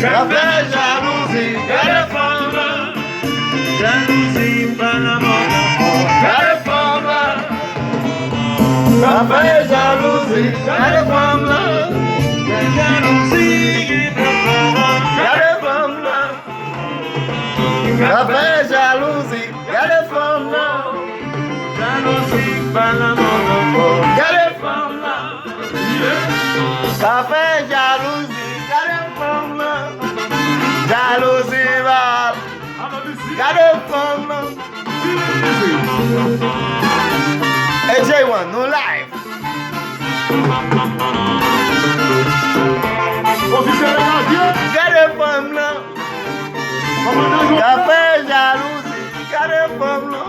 Ça fait jalousie, quelle femme là. Jalousie, pas la mort. Quelle femme là. Ça fait jalousie, quelle femme là. Jalousie, quelle femme là. Ça fait jalousie, quelle femme là. Jalousie, pas la mort. Quelle femme là. Ça fait jalousie, quelle femme là. Jalousie, va. Quelle femme là. Hey J1, no life. Quelle femme là. Ça fait jalousie, quelle femme là.